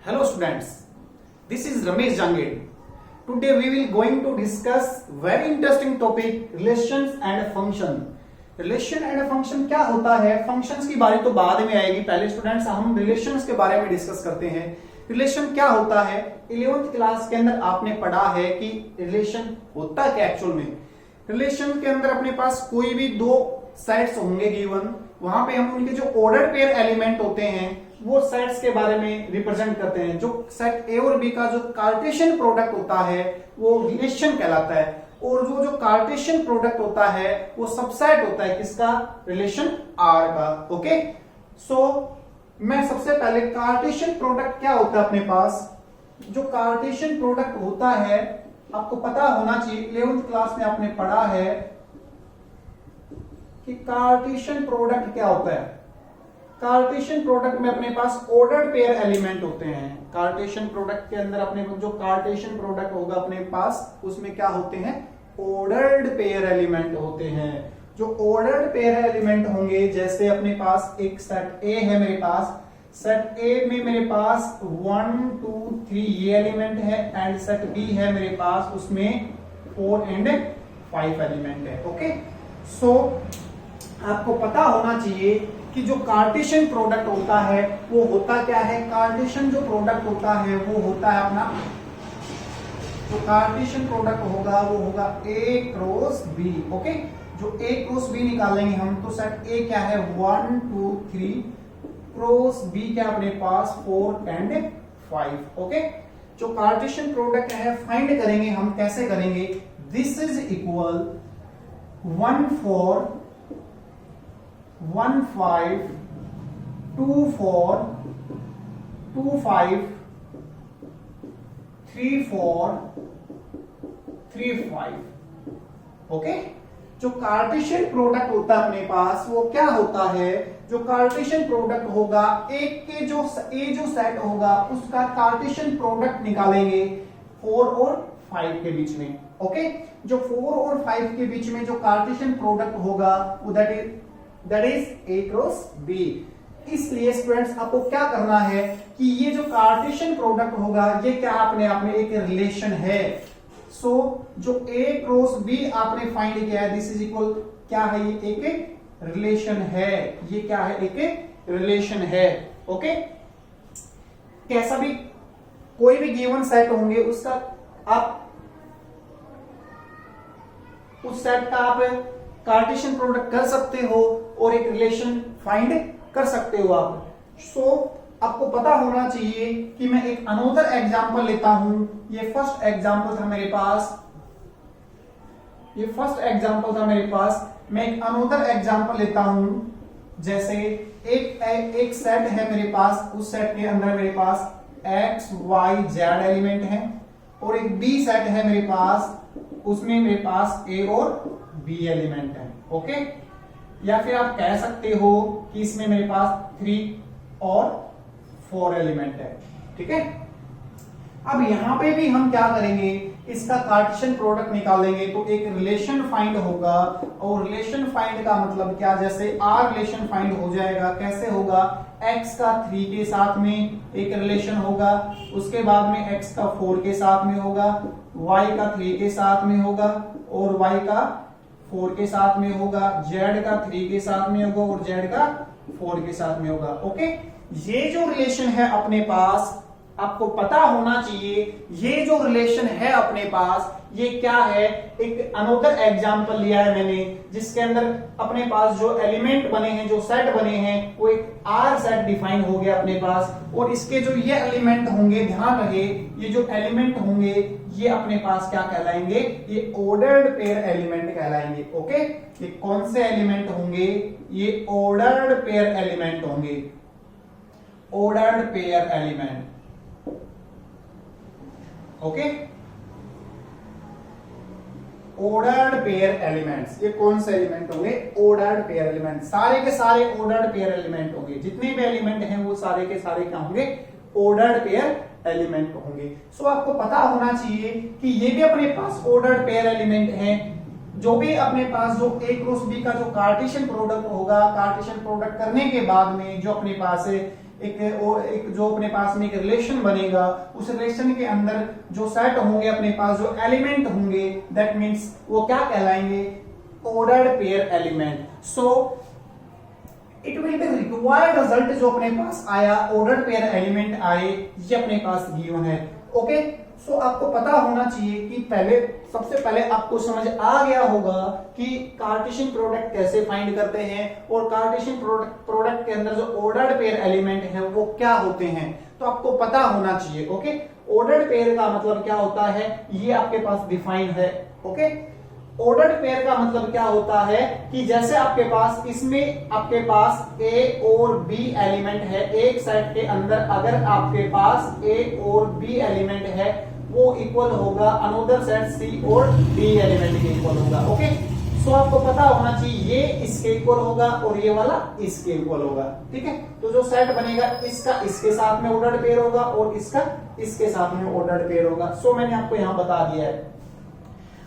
Hello students, this is Ramesh Janged. Today we will going to discuss very interesting topic relations and function. Relation and function क्या होता है, functions की बारी तो बाद में आएगी, पहले स्टूडेंट्स हम रिलेशंस के बारे में डिस्कस करते हैं। रिलेशन क्या होता है, 11th क्लास के अंदर आपने पढ़ा है कि रिलेशन होता क्या एक्चुअल में। रिलेशन के अंदर अपने पास कोई भी दो सेट्स होंगे गिवन, वहां पे हम उनके जो ऑर्डर पेयर एलिमेंट होते हैं वो सेट्स के बारे में रिप्रेजेंट करते हैं। जो सेट ए और बी का जो कार्टेशियन प्रोडक्ट होता है वो रिलेशन कहलाता है, और जो कार्टेशियन प्रोडक्ट होता है वो सबसेट होता है किसका, रिलेशन आर का। ओके, सो मैं सबसे पहले कार्टेशियन प्रोडक्ट क्या होता है अपने पास। जो कार्टेशियन प्रोडक्ट होता है आपको पता होना चाहिए, 11th क्लास में आपने पढ़ा है कि कार्टेशियन प्रोडक्ट क्या होता है। कार्टेशियन प्रोडक्ट में अपने पास ऑर्डर्ड पेयर एलिमेंट होते हैं। कार्टेशियन प्रोडक्ट के अंदर अपने जो कार्टेशियन प्रोडक्ट होगा अपने पास उसमें क्या होते हैं, ऑर्डर्ड पेयर एलिमेंट होते हैं। जो ऑर्डर्ड पेयर एलिमेंट होंगे, जैसे अपने पास एक सेट ए है मेरे पास, सेट ए में मेरे पास 1 2 3 ये एलिमेंट है, एंड सेट बी है मेरे पास उसमें 4 एंड 5 एलिमेंट है। ओके, सो आपको पता होना चाहिए कि जो कार्टेशियन प्रोडक्ट होता है वो होता क्या है। कार्टेशियन जो प्रोडक्ट होता है वो होता है अपना, जो कार्टेशियन प्रोडक्ट होगा वो होगा ए क्रॉस बी। ओके, जो ए क्रॉस बी निकालेंगे हम, तो सेट ए क्या है 1 2 3 क्रॉस बी क्या अपने पास 4 एंड 5। ओके, जो कार्टेशियन प्रोडक्ट है फाइंड करेंगे हम, कैसे करेंगे, दिस इज इक्वल 1 4 1 5 2 4 2 5 3 4 3 5। ओके, जो कार्टेशियन प्रोडक्ट होता है अपने पास वो क्या होता है, जो कार्टेशियन प्रोडक्ट होगा एक के जो सेट होगा उसका कार्टेशियन प्रोडक्ट निकालेंगे 4 और 5 के बीच में। ओके, जो 4 और 5 के बीच में जो कार्टेशियन प्रोडक्ट होगा वो that is A cross B. इसलिए स्टूडेंट्स आपको क्या करना है कि ये जो कार्टेशियन प्रोडक्ट होगा ये क्या अपने आप में एक रिलेशन है। सो जो ए क्रॉस बी आपने फाइंड किया है, दिस इज इक्वल क्या है, ये एक रिलेशन है। ये क्या है, एक रिलेशन है। ओके, कैसा भी कोई भी गिवन सेट होंगे उसका आप उस सेट का आप कार्टेशियन प्रोडक्ट कर सकते हो और एक रिलेशन फाइंड कर सकते हो आप। सो आपको पता होना चाहिए कि मैं एक अनदर एग्जांपल लेता हूं। ये फर्स्ट एग्जांपल था मेरे पास, मैं एक अनदर एग्जांपल लेता हूं। जैसे एक सेट है मेरे पास, उस सेट के अंदर मेरे पास x y z एलिमेंट है, और एक बी सेट है मेरे पास, उसमें मेरे पास a और b एलिमेंट है। ओके, या फिर आप कह सकते हो कि इसमें मेरे पास 3 और 4 एलिमेंट है। ठीक है, अब यहां पे भी हम क्या करेंगे, इसका कार्टेशियन प्रोडक्ट निकालेंगे तो एक रिलेशन फाइंड होगा। और रिलेशन फाइंड का मतलब क्या, जैसे आर रिलेशन फाइंड हो जाएगा, कैसे होगा, x का 3 के साथ में एक रिलेशन होगा, उसके बाद में x का 4 के साथ में होगा, y का 3 के साथ में होगा, और y का 4 के साथ में होगा, z का 3 के साथ में होगा, और z का 4 के साथ में होगा। ओके, ये जो रिलेशन है अपने पास आपको पता होना चाहिए, ये जो रिलेशन है अपने पास ये क्या है। एक अनदर एग्जांपल लिया है मैंने जिसके अंदर अपने पास जो एलिमेंट बने हैं, जो सेट बने हैं, वो एक आर सेट डिफाइन हो गया अपने पास, और इसके जो ये एलिमेंट होंगे, ध्यान रहे ये जो एलिमेंट होंगे ये अपने पास क्या कहलाएंगे, ये ऑर्डर्ड पेयर एलिमेंट कहलाएंगे। ओके, ये कौन से एलिमेंट होंगे, ये ऑर्डर्ड पेयर एलिमेंट होंगे, ordered pair element. Okay, ordered pair elements, ये कौन से एलिमेंट होंगे, ऑर्डर्ड पेयर एलिमेंट। सारे के सारे ऑर्डर्ड पेयर एलिमेंट होंगे, जितने भी एलिमेंट हैं वो सारे के सारे क्या होंगे, ऑर्डर्ड पेयर एलिमेंट होंगे। सो आपको पता होना चाहिए कि ये भी अपने पास ऑर्डर्ड पेयर एलिमेंट हैं। जो भी अपने पास जो ए क्रॉस बी का जो कार्टेशियन प्रोडक्ट होगा, कार्टेशियन प्रोडक्ट करने के बाद में जो अपने पास एक जो अपने पास में एक रिलेशन बनेगा, उस रिलेशन के अंदर जो सेट होंगे अपने पास, जो एलिमेंट होंगे, दैट मीन्स वो क्या कहलाएंगे, ordered pair element. So it will be required result जो अपने पास आया, ऑर्डर्ड पेयर एलिमेंट आए, ये अपने पास गिवन है। ओके, सो आपको पता होना चाहिए कि सबसे पहले आपको समझ आ गया होगा कि कार्टेशियन प्रोडक्ट कैसे फाइंड करते हैं और कार्टेशियन प्रोडक्ट के अंदर जो ऑर्डर्ड पेयर एलिमेंट है वो क्या होते हैं, तो आपको पता होना चाहिए। ओके, ऑर्डर्ड पेयर का मतलब क्या होता है, ये आपके पास डिफाइन है। ओके, ऑर्डर्ड पेयर का मतलब क्या होता है कि जैसे आपके पास इसमें आपके पास ए और बी एलिमेंट है, एक सेट के अंदर अगर आपके पास ए और बी एलिमेंट है वो इक्वल होगा अनदर सेट सी और डी एलिमेंट के इक्वल होगा। ओके, सो आपको पता होना चाहिए ये इसके इक्वल होगा और ये वाला इसके इक्वल होगा। ठीक है, तो जो सेट बनेगा इसका इसके साथ में ऑर्डर्ड पेयर होगा और इसका इसके साथ में ऑर्डर्ड पेयर होगा। सो मैंने आपको यहां बता दिया है।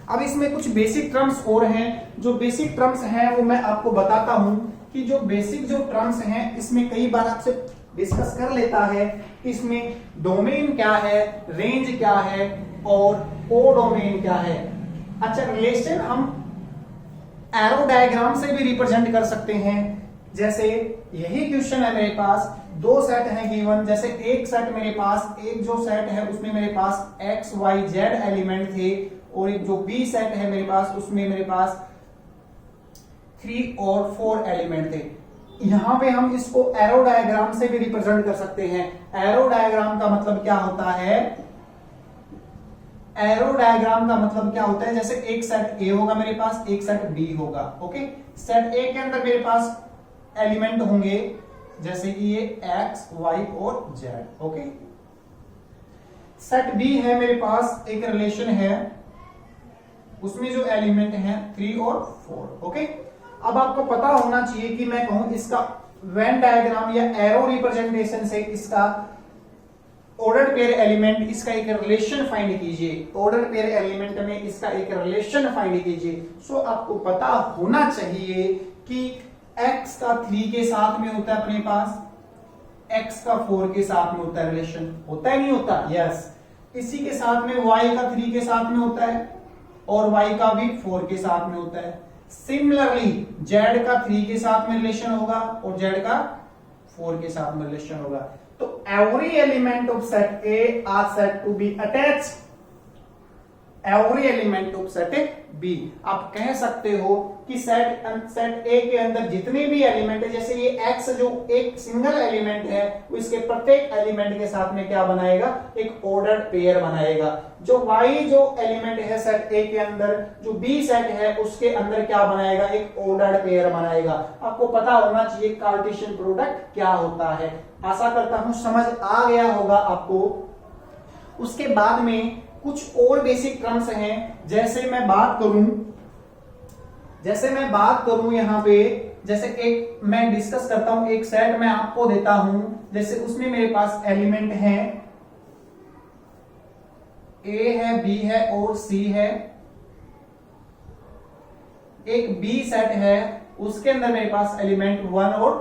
अब इसमें कुछ बेसिक टर्म्स और हैं, जो बेसिक टर्म्स हैं वो मैं आपको बताता हूं कि जो बेसिक जो टर्म्स हैं इसमें कई बार आपसे डिस्कस कर लेता है कि इसमें डोमेन क्या है, रेंज क्या है और कोडोमेन क्या है। अच्छा, रिलेशन हम एरो डायग्राम से भी रिप्रेजेंट कर सकते हैं। जैसे यही क्वेश्चन है, मेरे पास दो सेट हैं गिवन, जैसे एक सेट मेरे पास, एक जो सेट है उसमें मेरे पास एक्स वाई जेड एलिमेंट थे और एक जो बी सेट है मेरे पास उसमें मेरे पास 3 और 4 एलिमेंट थे। यहां पे हम इसको एरो डायग्राम से भी रिप्रेजेंट कर सकते हैं। एरो डायग्राम का मतलब क्या होता है, एरो डायग्राम का मतलब क्या होता है, जैसे एक सेट ए होगा मेरे पास, एक सेट बी होगा। ओके, सेट ए के अंदर मेरे पास एलिमेंट होंगे जैसे कि ये एक्स वाई और जेड। ओके, सेट बी है मेरे पास, एक रिलेशन है उसमें जो एलिमेंट हैं 3 और 4। ओके, अब आपको पता होना चाहिए कि मैं कहूं इसका वेन डायग्राम या एरो रिप्रेजेंटेशन से इसका ऑर्डर्ड पेयर एलिमेंट, इसका एक रिलेशन फाइंड कीजिए। ऑर्डर्ड पेयर एलिमेंट में इसका एक रिलेशन फाइंड कीजिए। सो आपको पता होना चाहिए कि x का 3 के साथ में होता है अपने पास, x का 4 के साथ में होता है रिलेशन, होता है नहीं होता, यस। इसी के साथ में y का 3 के साथ में होता है और y का भी 4 के साथ में होता है। सिमिलरली z का 3 के साथ में रिलेशन होगा और z का 4 के साथ में रिलेशन होगा। तो every element of set A are set to be attached, every element of set B. आप कह सकते हो कि सेट ए के अंदर जितने भी एलिमेंट है, जैसे ये x जो एक सिंगल एलिमेंट है, वो इसके प्रत्येक एलिमेंट के साथ में क्या बनाएगा, एक ऑर्डर्ड पेयर बनाएगा। जो y जो एलिमेंट है सेट ए के अंदर, जो b सेट है उसके अंदर क्या बनाएगा, एक ऑर्डर्ड पेयर बनाएगा। आपको पता होना चाहिए कार्टेशियन प्रोडक्ट क्या होता है। आशा करता हूं समझ आ गया होगा आपको। उसके बाद में कुछ और बेसिक टर्म्स हैं, जैसे मैं बात करूं यहां पे, जैसे एक मैं डिस्कस करता हूं, एक सेट मैं आपको देता हूं, जैसे उसमें मेरे पास एलिमेंट हैं ए है, बी है और सी है। एक बी सेट है उसके अंदर मेरे पास एलिमेंट 1 और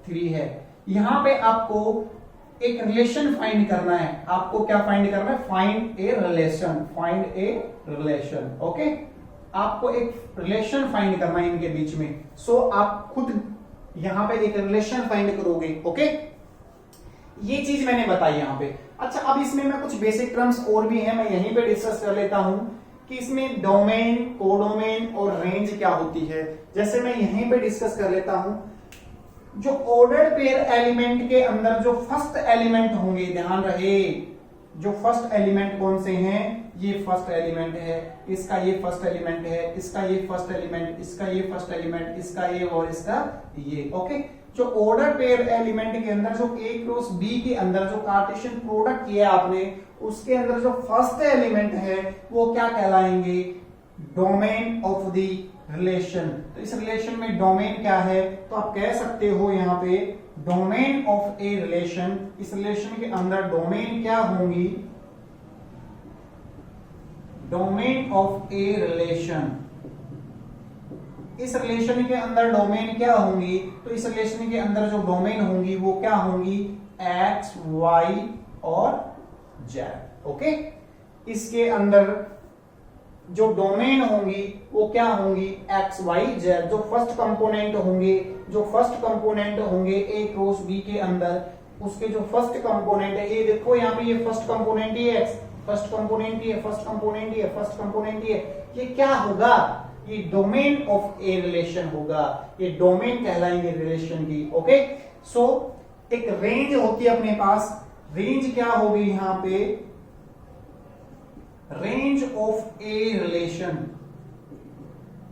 3 है। यहां पे आपको एक रिलेशन फाइंड करना है। आपको क्या फाइंड करना है, find a relation, find a relation. Okay, आपको एक रिलेशन फाइंड करना है इनके बीच में। सो आप खुद यहां पे एक रिलेशन फाइंड करोगे। ओके, ये चीज मैंने बताई यहां पे। अच्छा, अब इसमें मैं कुछ बेसिक टर्म्स और भी हैं, मैं यहीं पे डिस्कस कर लेता हूं कि इसमें डोमेन, कोडोमेन और रेंज क्या होती है। जैसे मैं यहीं पे डिस्कस कर लेता हूं, जो ऑर्डर्ड पेयर एलिमेंट के अंदर जो फर्स्ट एलिमेंट होंगे, ध्यान रहे, जो फर्स्ट एलिमेंट कौन से हैं, ये फर्स्ट एलिमेंट है, इसका ये फर्स्ट एलिमेंट है, इसका ये फर्स्ट एलिमेंट, इसका ये फर्स्ट एलिमेंट, इसका ये और इसका ये। ओके, जो ऑर्डर पेयर एलिमेंट के अंदर जो A क्रॉस B के अंदर जो कार्टेशियन प्रोडक्ट किया आपने, उसके अंदर जो फर्स्ट एलिमेंट है वो क्या कहलाएंगे, डोमेन ऑफ द रिलेशन। तो इस रिलेशन में डोमेन क्या है, तो आप कह सकते हो यहां पे डोमेन ऑफ ए रिलेशन। इस रिलेशन के अंदर डोमेन क्या होंगी, डोमेन ऑफ ए रिलेशन। इस रिलेशन के अंदर डोमेन क्या होंगी, तो इस रिलेशन के अंदर जो डोमेन होंगी वो क्या होंगी, एक्स वाई और जेड। ओके, इसके अंदर जो डोमेन होंगी वो क्या होंगी, एक्स वाई जेड। जो फर्स्ट कंपोनेंट होंगे ए क्रॉस बी के अंदर, उसके जो फर्स्ट कंपोनेंट है, ये देखो यहाँ पे, ये फर्स्ट कंपोनेंट ही एक्स, फर्स्ट कंपोनेंट ही है, फर्स्ट कंपोनेंट ही है, फर्स्ट कंपोनेंट ही है। ये क्या होगा, ये डोमेन ऑफ ए रिलेशन होगा, ये डोमेन कहलाएंगे रिलेशन की। ओके, सो एक रेंज होती है अपने पास, रेंज क्या होगी यहां पे, रेंज ऑफ ए रिलेशन।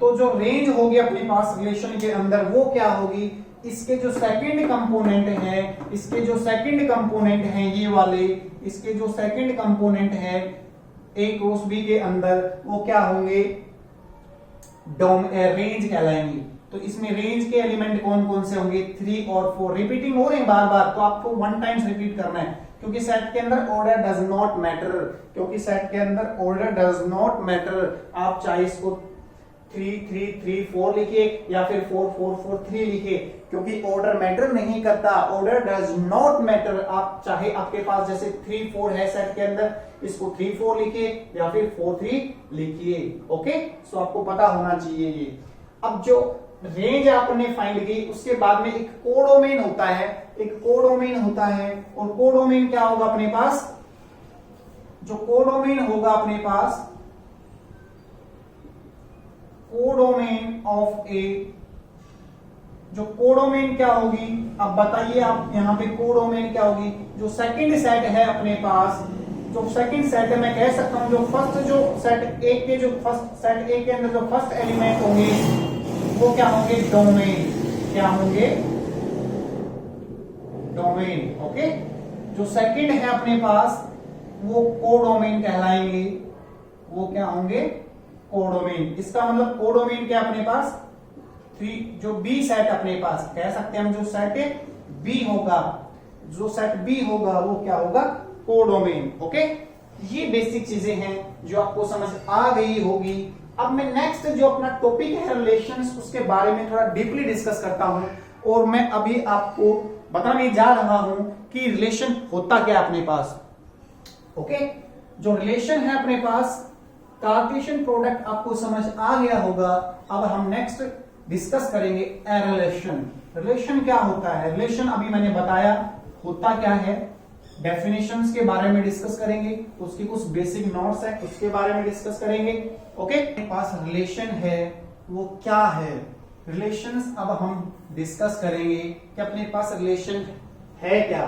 तो जो रेंज होगी अपने पास रिलेशन के अंदर वो क्या होगी, इसके जो सेकंड कंपोनेंट है, इसके जो सेकंड कंपोनेंट है ये वाले, इसके जो सेकंड कंपोनेंट है ए क्रॉस बी के अंदर, वो क्या होंगे, रेंज कहलाएंगे। तो इसमें रेंज के एलिमेंट कौन कौन से होंगे, 3 और 4। रिपीटिंग हो रहे हैं बार बार, तो आपको 1 टाइम्स रिपीट करना है, क्योंकि सेट के अंदर ऑर्डर डज नॉट मैटर, क्योंकि सेट के अंदर ऑर्डर डज नॉट मैटर। आप चाहे इसको 3 3 3 4 लिखिए या फिर 4 4 4 3 लिखिए, क्योंकि ऑर्डर मैटर नहीं करता, ऑर्डर डज नॉट मैटर। आप चाहे आपके पास जैसे 3 4 है सेट के अंदर, इसको 3 4 लिखिए या फिर 4 3 लिखिए। ओके, सो आपको पता होना चाहिए ये। अब जो रेंज आपने फाइंड की, उसके बाद में एक कोडोमेन होता है, एक कोडोमेन होता है। और कोडोमेन क्या होगा अपने पास, जो कोडोमेन होगा अपने पास, कोडोमेन ऑफ ए, जो कोडोमेन क्या होगी, अब बताइए आप यहां पे कोडोमेन क्या होगी। जो सेकंड सेट है अपने पास, जो सेकंड सेट है, मैं कह सकता हूं जो फर्स्ट जो सेट ए के, जो फर्स्ट सेट ए के अंदर जो फर्स्ट एलिमेंट होंगे वो क्या होंगे, डोमेन। क्या होंगे, डोमेन। ओके, जो सेकंड है अपने पास वो कोडोमेन कहलाएंगे, वो क्या होंगे, कोडोमेन। इसका मतलब कोडोमेन क्या अपने पास, 3। जो बी सेट अपने पास कह सकते हैं हम, जो सेट बी होगा, जो सेट बी होगा वो क्या होगा, कोडोमेन। ओके, ये बेसिक चीजें हैं जो आपको समझ आ गई होगी। अब मैं नेक्स्ट जो अपना टॉपिक है रिलेशंस, उसके बारे में थोड़ा डीपली डिस्कस करता हूं, और मैं अभी आपको बताने जा रहा हूं कि रिलेशन होता क्या अपने पास। ओके, जो रिलेशन है अपने पास, कार्टेशियन प्रोडक्ट आपको समझ आ गया होगा। अब हम नेक्स्ट डिस्कस करेंगे ए रिलेशन। रिलेशन क्या होता है, रिलेशन अभी मैंने बताया होता क्या है, डेफिनेशंस के बारे में डिस्कस करेंगे, उसकी कुछ बेसिक नोट्स है उसके बारे में डिस्कस करेंगे। ओके, मेरे पास रिलेशन है वो क्या है, रिलेशंस अब हम डिस्कस करेंगे कि अपने पास रिलेशन है क्या।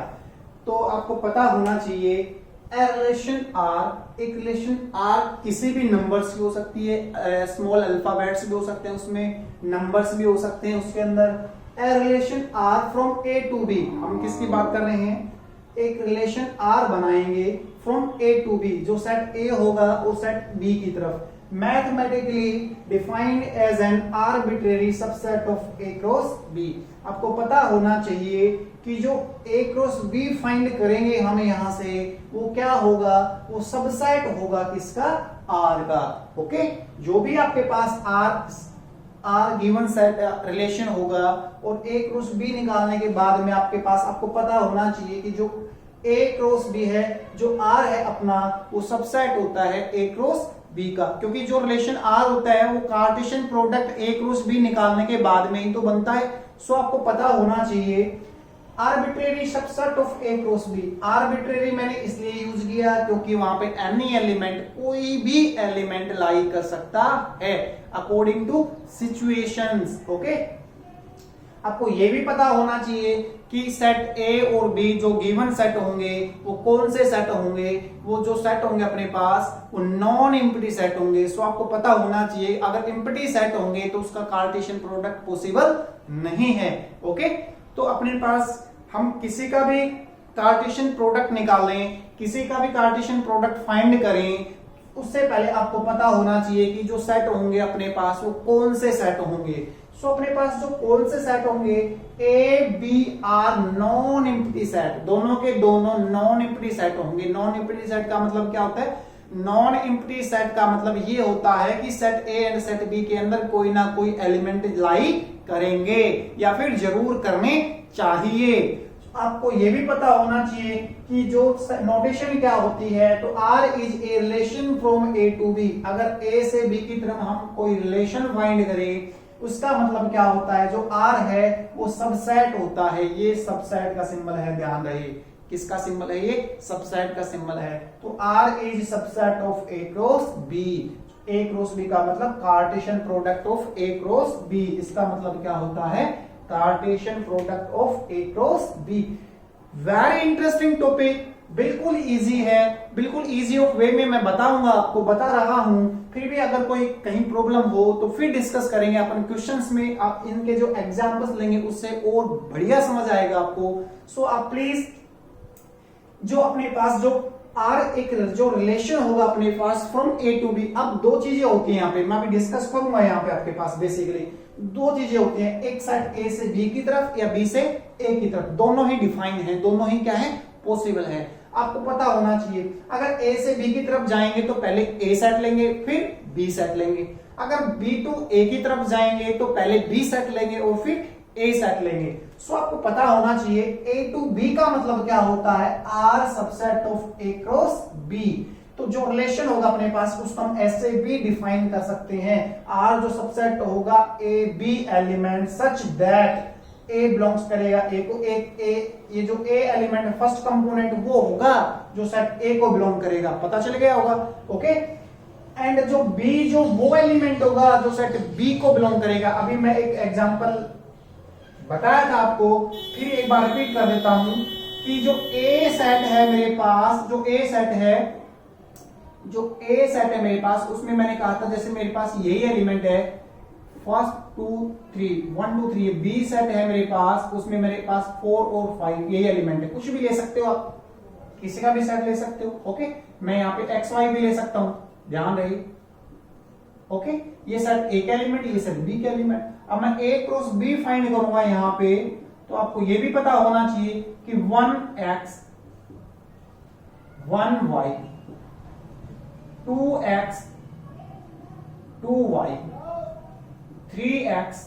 तो आपको पता होना चाहिए ए रिलेशन आर, एक रिलेशन आर किसी भी नंबर्स की हो सकती है, स्मॉल अल्फाबेट्स भी हो सकते हैं, उसमें नंबर्स भी हो सकते हैं उसके अंदर। A relation R from A to B, हम किसकी बात कर रहे हैं, एक रिलेशन आर बनाएंगे फ्रॉम ए टू बी, जो सेट ए होगा वो सेट बी की तरफ, mathematically defined as an arbitrary subset of A cross B. आपको पता होना चाहिए कि जो ए क्रॉस बी फाइंड करेंगे हम यहां से, वो क्या होगा, वो सबसेट होगा किसका, आर का। ओके, जो भी आपके पास आर गिवन सेट रिलेशन होगा, और ए क्रॉस बी निकालने के बाद में आपके पास, आपको पता होना चाहिए कि जो ए क्रॉस बी है, जो आर है अपना, वो सबसेट होता है ए क्रॉस बी का, क्योंकि जो रिलेशन आर होता है वो cartesian product A cross B निकालने के बाद में ही तो बनता है। सो आपको पता होना चाहिए arbitrary subset of A cross B. Arbitrary मैंने इसलिए यूज किया क्योंकि वहां पे एनी एलिमेंट, कोई भी एलिमेंट लाई कर सकता है अकॉर्डिंग टू सिचुएशंस। ओके, आपको यह भी पता होना चाहिए कि सेट ए और बी जो गिवन सेट होंगे वो कौन से सेट होंगे, वो जो सेट होंगे अपने पास वो नॉन एम्प्टी सेट होंगे। सो आपको पता होना चाहिए अगर एम्प्टी सेट होंगे तो उसका कार्टेशियन प्रोडक्ट पॉसिबल नहीं है। ओके, तो अपने पास हम किसी का भी कार्टेशियन प्रोडक्ट निकालें, किसी का भी कार्टेशियन प्रोडक्ट फाइंड करें, उससे पहले आपको पता होना चाहिए कि जो सेट होंगे अपने पास वो कौन से सेट होंगे। सो अपने पास जो कौन से सेट होंगे, A B are non empty set, दोनों के दोनों नॉन एम्प्टी सेट होंगे। नॉन एम्प्टी सेट का मतलब क्या होता है, नॉन एम्प्टी सेट का मतलब ये होता है कि set A and set B के अंदर कोई ना कोई एलिमेंट लाई करेंगे या फिर जरूर करने चाहिए। आपको ये भी पता होना चाहिए कि जो नोटेशन क्या होती है, तो R is a relation from A to B। अगर A से B की तरफ हम कोई रिलेशन फाइंड करें, उसका मतलब क्या होता है, जो R है वो सबसेट होता है। ये सबसेट का सिंबल है, ध्यान रहे, किसका सिंबल है, ये सबसेट का सिंबल है। तो R is subset of A cross B। A cross B का मतलब Cartesian product of A cross B। इसका मतलब क्या होता है, Cartesian product of A cross B। Very interesting topic, बिल्कुल इजी है, बिल्कुल इजी ऑफ वे में मैं बताऊंगा, आपको बता रहा हूं। फिर भी अगर कोई कहीं प्रॉब्लम हो तो फिर डिस्कस करेंगे अपन क्वेश्चंस में। आप इनके जो एग्जांपल्स लेंगे उससे और बढ़िया समझ आएगा आपको। सो आप प्लीज जो अपने पास जो आर एक जो रिलेशन होगा अपने पास फ्रॉम ए टू बी। अब दो चीजें होती हैं यहाँ पे, मैं भी डिस्कस करूंगा यहाँ पे आपके पास। बेसिकली दो चीजें होती हैं, एक साइड ए से बी की तरफ या बी से ए की तरफ, दोनों ही डिफाइन है, दोनों ही क्या है, पॉसिबल है। आपको पता होना चाहिए, अगर ए से बी की तरफ जाएंगे तो पहले ए सेट लेंगे फिर बी सेट लेंगे। अगर बी टू ए की तरफ जाएंगे तो पहले बी सेट लेंगे और फिर ए सेट लेंगे। सो आपको पता होना चाहिए ए टू बी का मतलब क्या होता है, R subset of A cross B. तो जो रिलेशन होगा अपने पास उसको हम ऐसे भी डिफाइन कर सकते हैं, आर जो सबसेट होगा A B element such that A belongs करेगा ए को, एक ए ये जो ए एलिमेंट है फर्स्ट कंपोनेंट वो होगा जो सेट ए को बिलोंग करेगा। पता चल गया होगा, ओके। एंड जो बी जो वो एलिमेंट होगा जो सेट बी को बिलोंग करेगा। अभी मैं एक एग्जांपल बताया था आपको, फिर एक बार रिपीट कर देता हूं कि जो ए सेट है मेरे पास, जो ए सेट है मेरे पास, उसमें मैंने कहा था जैसे मेरे पास यही एलिमेंट है फर्स्ट 2 3 1 2 3, बी सेट है मेरे पास, उसमें मेरे पास 4 और 5 यही एलिमेंट है। कुछ भी ले सकते हो आप, किसी का भी सेट ले सकते हो, ओके। मैं यहाँ पे एक्स वाई भी ले सकता हूं, ध्यान रही, ओके। ये सेट ए का एलिमेंट, ये सेट बी का एलिमेंट। अब मैं ए क्रॉस बी फाइंड करूंगा यहाँ पे, तो आपको ये भी पता होना चाहिए कि 1x 1y 2x 2y 3x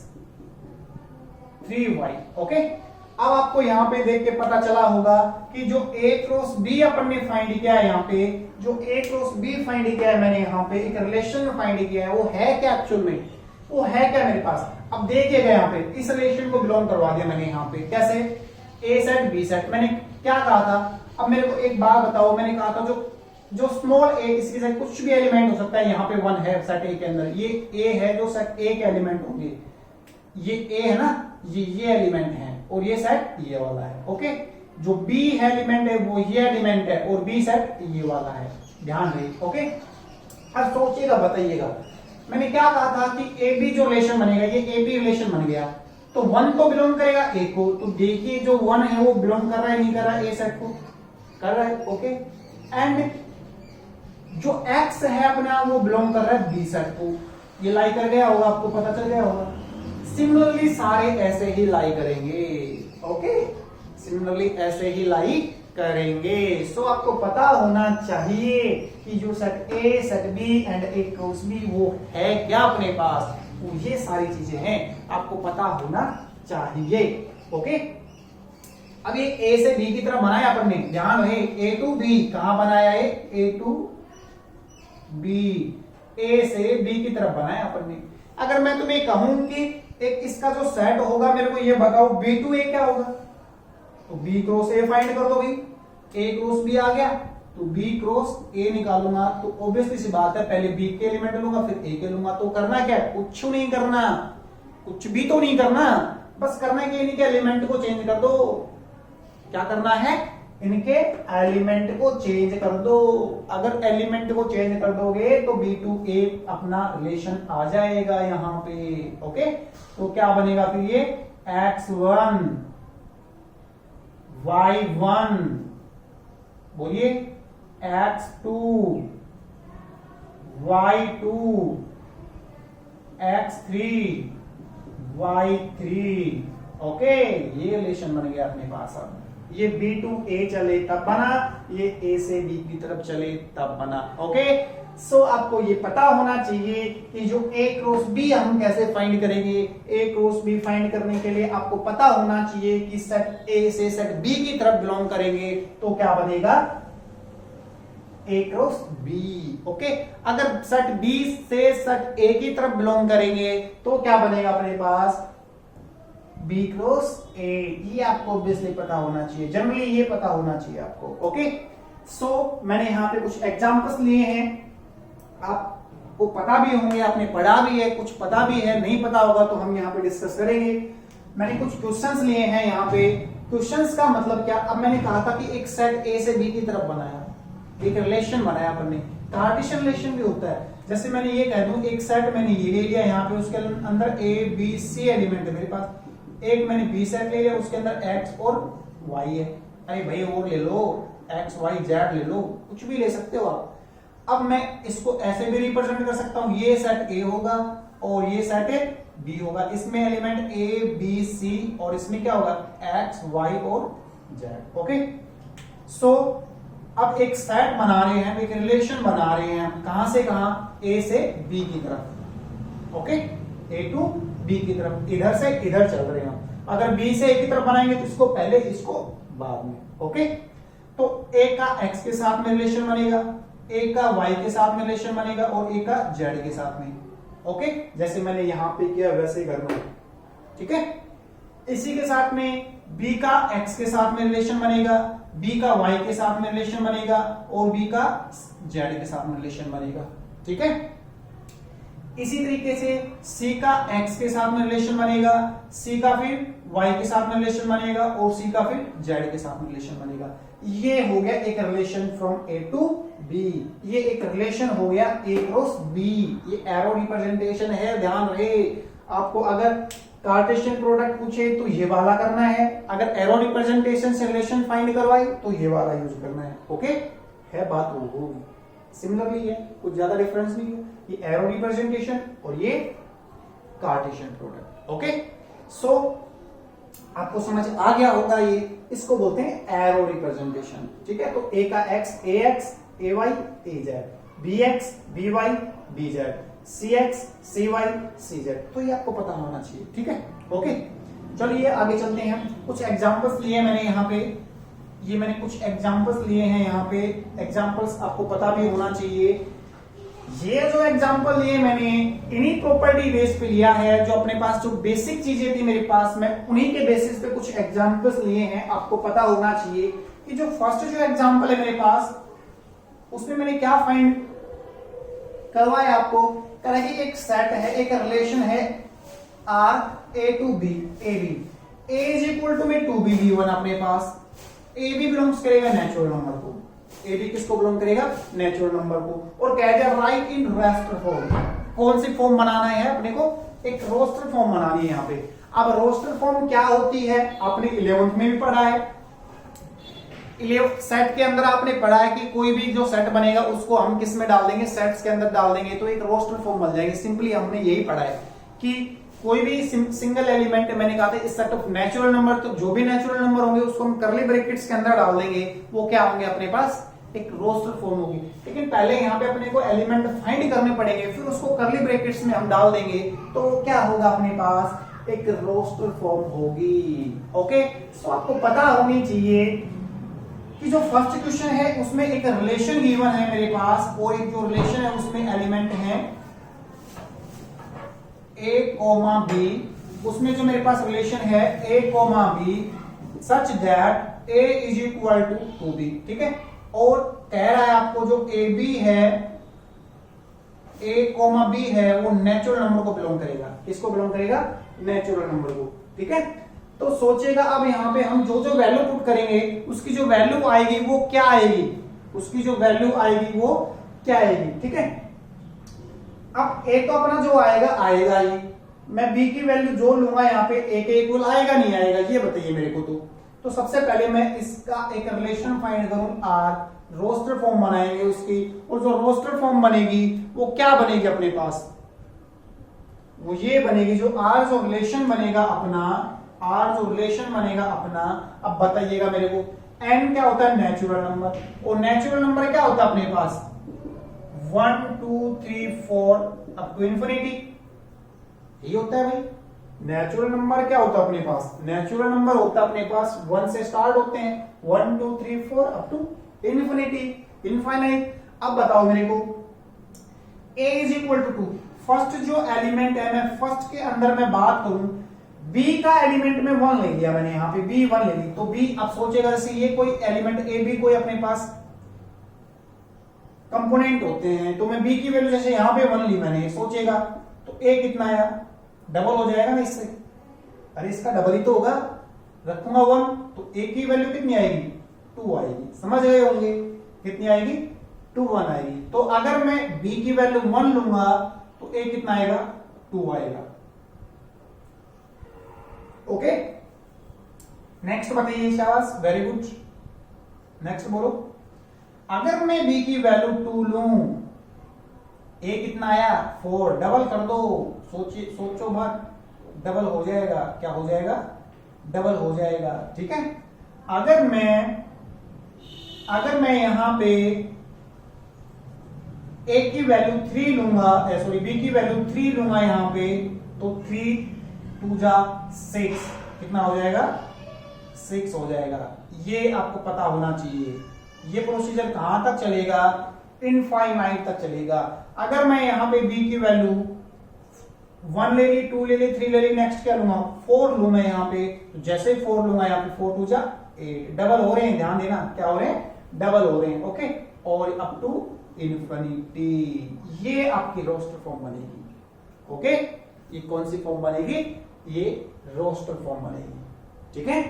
3y, okay. अब आपको यहां पे देख के पता चला होगा कि जो a क्रॉस b अपन ने फाइंड किया है, यहाँ पे जो a क्रॉस b फाइंड किया है मैंने, यहाँ पे एक रिलेशन फाइंड किया है, वो है क्या एक्चुअल में, वो है क्या मेरे पास। अब देखिएगा यहाँ पे इस रिलेशन को बिलोंग करवा दिया मैंने यहाँ पे, कैसे, a सेट b सेट। मैंने क्या कहा था, अब मेरे को एक बात बताओ, मैंने कहा था जो स्मॉल a, इसके साथ कुछ भी एलिमेंट हो सकता है, यहाँ पे 1 है सेट a के अंदर, ये a है जो सेट a के एलिमेंट होंगे, ये a है ना, ये एलिमेंट है और ये सेट ये वाला है, ओके। जो b है एलिमेंट है वो ये एलिमेंट है और b सेट ये वाला है, ध्यान रहे, ओके। अब सोचिएगा, बताइएगा, मैंने क्या कहा था कि ए बी जो रिलेशन बनेगा, ये ए बी रिलेशन बन गया तो 1 तो बिलोंग करेगा ए को। तो देखिए जो 1 है वो बिलोंग कर रहा है नहीं कर रहा है, ए सेट को कर रहा है, ओके। एंड जो x है अपना वो बिलोंग कर रहा है बी सेट को। ये लाई कर गया होगा, आपको पता चल गया होगा। सिमिलरली सारे ऐसे ही लाई करेंगे, ओके, सिमिलरली ऐसे ही लाई करेंगे। सो आपको पता होना चाहिए कि जो set A set B and A cross B वो है क्या अपने पास, वो ये सारी चीजें हैं, आपको पता होना चाहिए, ओके। अब ये ए से बी की तरफ बनाया अपन ने, ध्यान रहे, ए टू बी कहां बनाया है, ए टू बी, ए से बी की तरफ बनाया अपन ने। अगर मैं तुम्हें कहूं कि एक इसका जो सेट होगा मेरे को ये बताओ बी टू ए क्या होगा, तो बी क्रॉस ए फाइंड कर दो भाई, ए क्रॉस बी आ गया तो बी क्रॉस ए निकालूंगा, तो ऑब्वियसली सी बात है पहले बी के एलिमेंट लूंगा फिर ए के लूंगा। तो करना क्या है, कुछ नहीं करना, कुछ भी तो नहीं करना, बस करना कि इनके एलिमेंट को चेंज कर दो। क्या करना है, इनके एलिमेंट को चेंज कर दो। अगर एलिमेंट को चेंज कर दोगे तो बी टू ए अपना रिलेशन आ जाएगा यहां पे, ओके। तो क्या बनेगा फिर, ये x1 y1, बोलिए x2 y2 x3 y3, okay. ये रिलेशन बन गया अपने पास। अब ये B to A चले तब बना, ये A से B की तरफ चले तब बना। ओके, सो आपको ये पता होना चाहिए कि जो A क्रॉस B हम कैसे फाइंड करेंगे। A क्रॉस B फाइंड करने के लिए आपको पता होना चाहिए कि सेट A से सेट B की तरफ बिलोंग करेंगे तो क्या बनेगा, A क्रॉस B। ओके, अगर सेट B से सेट A की तरफ बिलोंग करेंगे तो क्या बनेगा अपने पास, B क्रॉस A। ये आपको ऑब्वियसली पता होना चाहिए, जनरली ये पता होना चाहिए आपको। ओके, सो मैंने यहाँ पे कुछ एग्जांपल्स लिए हैं, आपको पता भी होंगे, आपने पढ़ा भी है, कुछ पता भी है, नहीं पता होगा तो हम यहाँ पे डिस्कस करेंगे। मैंने कुछ क्वेश्चंस लिए हैं यहाँ पे। क्वेश्चंस का मतलब क्या, अब मैंने कहा था कि एक सेट A से B की तरफ बनाया, एक रिलेशन बनाया अपन ने, कार्टेशियन रिलेशन भी होता है। जैसे मैंने ये कह दूं एक सेट मैंने ये ले लिया यहाँ पे, उसके अंदर A B C एलिमेंट है मेरे पास, एक मैंने B सेट ले लिया, उसके अंदर X और Y है। अरे भाई और ले लो, X Y Z ले लो, कुछ भी ले सकते हो आप। अब मैं इसको ऐसे भी रिप्रेजेंट कर सकता हूं, ये सेट A होगा और ये सेट B होगा, इसमें एलिमेंट A B C और इसमें क्या होगा X Y और Z। ओके, सो अब एक सेट बना रहे हैं, एक रिलेशन बना रहे हैं, कहां से कहां, A से B की तरफ। ओके, A टू B की तरफ, इधर से इधर चल रहे हैं। अगर B से A की तरफ बनाएंगे तो इसको पहले, इसको बाद में। ओके, तो A का X के साथ में रिलेशन बनेगा, A का Y के साथ में रिलेशन बनेगा और A का Z के साथ में। ओके, जैसे मैंने यहां पे किया वैसे करना, ठीक है। इसी के साथ में B का X के साथ में रिलेशन बनेगा, B का Y के साथ में रिलेशन बनेगा और B का Z के साथ में रिलेशन बनेगा, ठीक है। इसी तरीके से C का X के साथ में रिलेशन बनेगा, C का फिर Y के साथ में रिलेशन बनेगा और C का फिर Z के साथ में रिलेशन बनेगा। ये हो गया एक relation from A to B, ये एक रिलेशन हो गया A क्रॉस B। ये एरो रिप्रेजेंटेशन है, ध्यान रहे। आपको अगर कार्टेशियन प्रोडक्ट पूछे तो ये वाला करना है, अगर एरो रिप्रेजेंटेशन से रिलेशन फाइंड करवाए तो ये वाला यूज करना है। ओके, है बात वो सिमिलरली है, कुछ ज्यादा डिफरेंस नहीं है। ये एरो रिप्रेजेंटेशन और ये कार्टेशियन प्रोडक्ट। ओके, सो आपको समझ आ गया होगा, ये इसको बोलते हैं एरो रिप्रेजेंटेशन, ठीक है। तो A का X AX AY AZ, BX BY BZ, CX CY CZ, तो ये आपको पता होना चाहिए, ठीक है। ओके, चलिए आगे चलते हैं। कुछ एग्जांपल्स लिए मैंने यहाँ पे, ये मैंने कुछ एग्जांपल्स लिए हैं यहाँ पे। एग्जांपल्स आपको पता भी होना चाहिए। ये जो एग्जांपल लिए मैंने इन्हीं प्रॉपर्टी बेस पे लिया है, जो अपने पास जो बेसिक चीजें थी मेरे पास, मैं उन्हीं के बेसिस पे कुछ एग्जांपल्स लिए हैं। आपको पता होना चाहिए कि जो फर्स्ट जो एग्जांपल है मेरे पास, उसमें मैंने क्या फाइंड करवाया आपको, कह रहा है एक सेट है, एक रिलेशन है R A to B AB, A is equal to में 2B B1 अपने पास। AB बिलोंग्स करेगा नेचुरल नंबर को, AB किसको बिलोंग करेगा, नेचुरल नंबर को। और कह दिया राइट इन रोस्टर फॉर्म, कौन सी फॉर्म बनाना है अपने को, एक रोस्टर फॉर्म बनानी है यहाँ पे। अब रोस्टर फॉर्म क्या होती है, आपने 11th में भी पढ़ा है। 11th सेट के अंदर आपने पढ़ा है कि कोई भी जो सेट बनेगा उसको हम किस में डाल देंगे, सेट्स के अंदर डाल देंगे तो एक रोस्टर फॉर्म बन जाएगी। सिंपली हमने यही पढ़ा है कि कोई भी सिंगल एलिमेंट, मैंने कहा था इस सेट ऑफ नेचुरल नंबर, तो जो भी नेचुरल नंबर होंगे उसको हम करली ब्रैकेट्स के अंदर डाल देंगे, वो क्या होंगे अपने पास, एक रोस्टर फॉर्म होगी। लेकिन पहले यहाँ पे अपने को एलिमेंट फाइंड करने पड़ेंगे, फिर उसको करली ब्रैकेट्स में हम डाल देंगे तो क्या होगा अपने पास, एक रोस्टर फॉर्म होगी। ओके, तो आपको पता होनी चाहिए कि जो फर्स्ट क्वेश्चन है उसमें एक रिलेशन गिवन है मेरे पास, और एक जो रिलेशन है उसमें एलिमेंट है A, B, उसमें जो मेरे पास रिलेशन है A, B such that A is equal to 2B, ठीक है। और कह रहा है आपको जो AB है, A, B है, वो नेचुरल नंबर को बिलोंग करेगा। किसको बिलोंग करेगा, नेचुरल नंबर को, ठीक है। तो सोचेगा अब यहाँ पे हम जो जो वैल्यू पुट करेंगे उसकी जो वैल्यू आएगी वो क्या आएगी, उसकी जो वैल्यू आएगी वो क्या आएगी, ठीक है। अब A तो अपना जो आएगा आएगा ही, मैं B की वैल्यू जो लूंगा यहाँ पे A के इक्वल आएगा नहीं आएगा, ये बताइए मेरे को। तो सबसे पहले मैं इसका एक रिलेशन फाइंड करूं R, रोस्टर फॉर्म बनाएंगे उसकी, और जो रोस्टर फॉर्म बनेगी वो क्या बनेगी अपने पास, वो ये बनेगी, जो R जो रिलेशन बनेगा अपना आर जो रिलेशन बनेगा अपना, अब बताइएगा मेरे को, एन क्या होता है? नेचुरल नंबर, और नेचुरल नंबर क्या होता है अपने पास? 1 2 3 4 अप टू इंफिनिटी, यही होता है भाई। नेचुरल नंबर क्या होता है अपने पास? नेचुरल नंबर होता है अपने पास 1 से स्टार्ट होते हैं, 1 2 3 4 अप टू इंफिनिटी, इनफाइनाइट। अब बताओ मेरे को, a is equal to 2, first जो एलिमेंट है, मैं फर्स्ट के अंदर मैं बात करूं, b का एलिमेंट में 1 ले लिया मैंने, यहां पे b 1 ले ली, तो b अब सोचेगा जैसे ये कोई एलिमेंट a b कोई अपने पास कंपोनेंट होते हैं, तो मैं b की वैल्यू जैसे यहां पे 1 ली मैंने, सोचेगा तो a कितना आया? डबल हो जाएगा ना इससे, अरे इसका डबल ही तो होगा, रखूंगा 1 तो a की वैल्यू कितनी आएगी? 2 आएगी, समझ गए होंगे? कितनी आएगी? 2 1 आएगी। तो अगर मैं b की वैल्यू 1 लूंगा तो a कितना आएगा? 2 आएगा। ओके, नेक्स्ट बताइए शाबाश, वेरी गुड। नेक्स्ट बोलो, अगर मैं b की वैल्यू 2 लूं, a कितना आया? 4, डबल कर दो, सोचो मत, डबल हो जाएगा, क्या हो जाएगा? डबल हो जाएगा, ठीक है। अगर मैं यहां पे a की वैल्यू 3 लूंगा, सॉरी b की वैल्यू 3 लूंगा यहां पे, तो 3 2 जा 6, कितना हो जाएगा? 6 हो जाएगा। ये आपको पता होना चाहिए। ये प्रोसीजर कहां तक चलेगा? इनफाइनाइट तक चलेगा। अगर मैं यहां पे b की वैल्यू 1 ले ली, 2 ले ली, 3 ले ली, नेक्स्ट क्या लूंगा? 4 लूं मैं यहां पे, तो जैसे 4 लूंगा यहां पे 4 2 जा 8, डबल हो रहे हैं, ध्यान देना, क्या हो रहे हैं? डबल हो रहे हैं। ओके, और अप टू इन्फिनिटी, ये आपकी रोस्टर फॉर्म बनेगी। ओके, ये कौन सी फॉर्म बनेगी? ये रोस्टर फॉर्म बनेगी, ठीक है,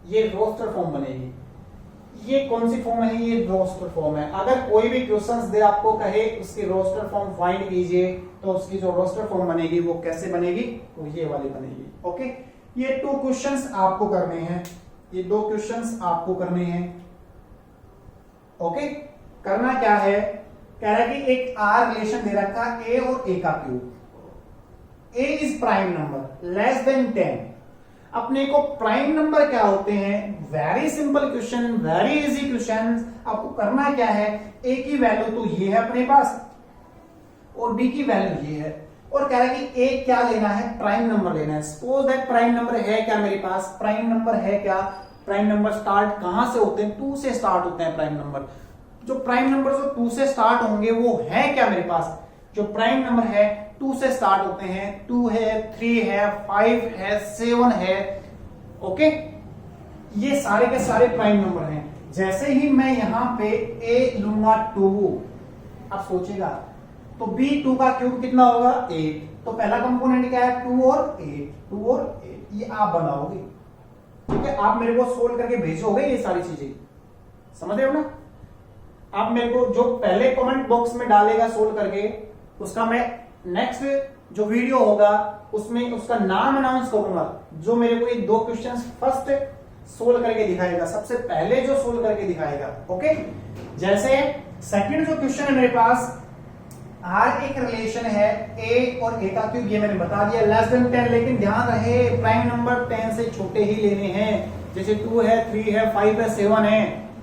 ये रोस्टर फॉर्म बनेगी। ये कौन सी फॉर्म है? ये रोस्टर फॉर्म है। अगर कोई भी क्वेश्चंस दे आपको, कहे उसकी रोस्टर फॉर्म फाइंड कीजिए, तो उसकी जो रोस्टर फॉर्म बनेगी वो कैसे बनेगी? वो ये वाली बनेगी। ओके, ये 2 क्वेश्चंस आपको करने हैं, ये 2 क्वेश्चंस आपको करने हैं। ओके, करना क्या है? कह रहा है कि एक आर रिलेशन दे रखा a और a का cube, a is prime number less than 10। अपने को प्राइम नंबर क्या होते हैं? Very simple question, very easy question. आपको करना क्या है? a की वैल्यू तो ये है अपने पास, और b की वैल्यू ये है, और कह रहा है कि a क्या लेना है? प्राइम नंबर लेना है। सपोज दैट प्राइम नंबर है क्या मेरे पास? प्राइम नंबर है क्या? प्राइम नंबर स्टार्ट कहां से होते हैं? 2 से स्टार्ट होते हैं प्राइम नंबर। जो प्राइम नंबर जो 2 से स्टार्ट होंगे वो है क्या मेरे पास? जो प्राइम नंबर है 2 से स्टार्ट होते हैं, 2 है, 3 है, 5 है, 7 है। ओके, ये सारे के सारे प्राइम नंबर हैं। जैसे ही मैं यहां पे a लूंगा 2, अब सोचेगा तो b 2 का क्यूब कितना होगा? 8। तो पहला कंपोनेंट क्या है? 2 और 8, 2 और 8, ये आप बनाओगे, ठीक है। आप मेरे को सोल्व करके भेजोगे ये सारी चीजें, समझ रहे हो ना? आप मेरे को जो पहले कमेंट बॉक्स में डालेगा सोल्व करके, उसका मैं नेक्स्ट जो वीडियो होगा उसमें उसका नाम अनाउंस करूंगा, जो मेरे को ये 2 क्वेश्चंस फर्स्ट सोल्व करके दिखाएगा, सबसे पहले जो सोल्व करके दिखाएगा। ओके, जैसे सेकंड जो क्वेश्चन है मेरे पास, आर एक रिलेशन है a और a का क्यूब, ये मैंने बता दिया लेस देन 10, लेकिन ध्यान रहे प्राइम नंबर 10 से छोटे ही लेने हैं। जैसे 2 है, 3 है, 5 है, 7 है,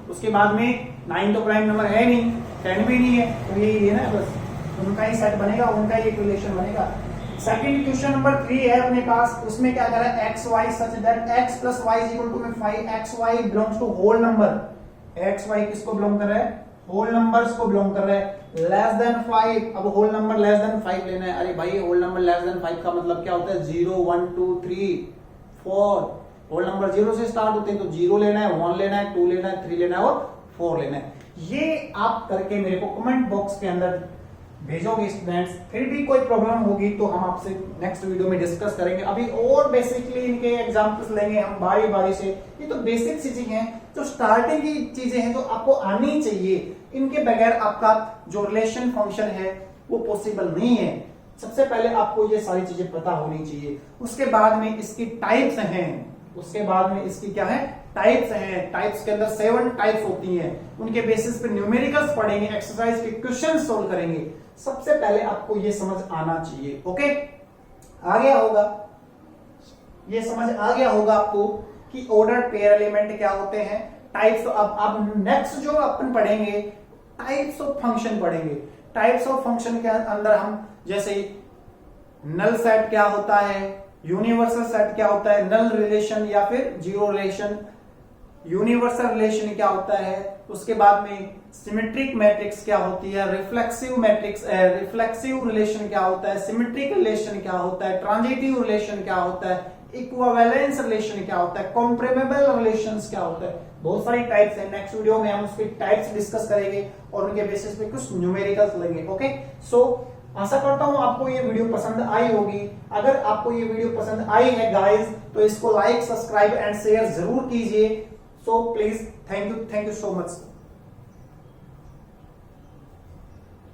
उसके बाद में 9 तो प्राइम नंबर है नहीं, 10 भी नहीं है, तो यही है ना, बस उनका ही सेट बनेगा, उनका ही रिलेशन बनेगा। सेकंड क्वेश्चन नंबर 3 है अपने पास, उसमें क्या कह रहा है? X Y such that X plus Y is equal to 5, X Y belongs to whole number. X Y किसको बिलोंग कर रहा है? होल नंबर्स को बिलोंग कर रहा है, लेस देन 5। अब होल नंबर लेस देन 5 लेना है। अरे भाई, होल नंबर लेस देन 5 का मतलब क्या होता है? 0 1 2 3 4। होल नंबर 0 से स्टार्ट होते हैं, तो 0 लेना है, 1 लेना है, 2 लेना है, 3 लेना है और 4 लेना है। ये आप करके मेरे को कमेंट बॉक्स के अंदर भेजोगे स्टूडेंट्स। फिर भी कोई प्रॉब्लम होगी तो हम आपसे नेक्स्ट वीडियो में डिस्कस करेंगे। अभी और बेसिकली इनके एग्जांपल्स लेंगे हम बारी बारी से। ये तो बेसिक चीजें हैं, जो स्टार्टिंग की चीजें हैं, तो आपको आनी चाहिए। इनके बगैर आपका जो रिलेशन फंक्शन है वो पॉसिबल नहीं है। सबसे पहले आपको ये सारी चीजें पता होनी चाहिए। उसके बाद में इसकी टाइप्स हैं, उसके बाद में इसकी क्या है? टाइप्स हैं। टाइप्स के अंदर 7 टाइप्स होती हैं, उनके बेसिस पे न्यूमेरिकल्स पढ़ेंगे, एक्सरसाइज के क्वेश्चन सोल्व करेंगे। सबसे पहले आपको ये समझ आना चाहिए। ओके, आ गया होगा? ये समझ आ गया होगा आपको कि ऑर्डर्ड पेयर एलिमेंट क्या होते हैं, टाइप्स। अब नेक्स्ट जो अपन पढ़ेंगे टाइप्स ऑफ फंक्शन पढ़ेंगे। टाइप्स ऑफ फंक्शन के अंदर हम जैसे नल सेट क्या होता है, यूनिवर्सल सेट क्या होता है, नल रिलेशन या फिर जीरो रिलेशन, यूनिवर्सल रिलेशन क्या होता है, उसके बाद में सिमेट्रिक मैट्रिक्स क्या होती है, रिफ्लेक्सिव मैट्रिक्स रिफ्लेक्सिव रिलेशन क्या होता है, सिमेट्रिक रिलेशन क्या होता है, ट्रांजिटिव रिलेशन क्या होता है, इक्विवेलेंस रिलेशन क्या होता है, कॉम्प्रेमेबल रिलेशंस क्या होता है। बहुत सारी टाइप्स है। नेक्स्ट वीडियो में हम उसकी टाइप्स डिस्कस करेंगे और उनके बेसिस पे कुछ न्यूमेरिकल्स लेंगे। ओके, सो आशा करता हूं आपको ये वीडियो पसंद आई होगी। अगर आपको ये वीडियो पसंद आई है गाइस, तो इसको लाइक, सब्सक्राइब एंड शेयर जरूर कीजिए। So please, thank you so much.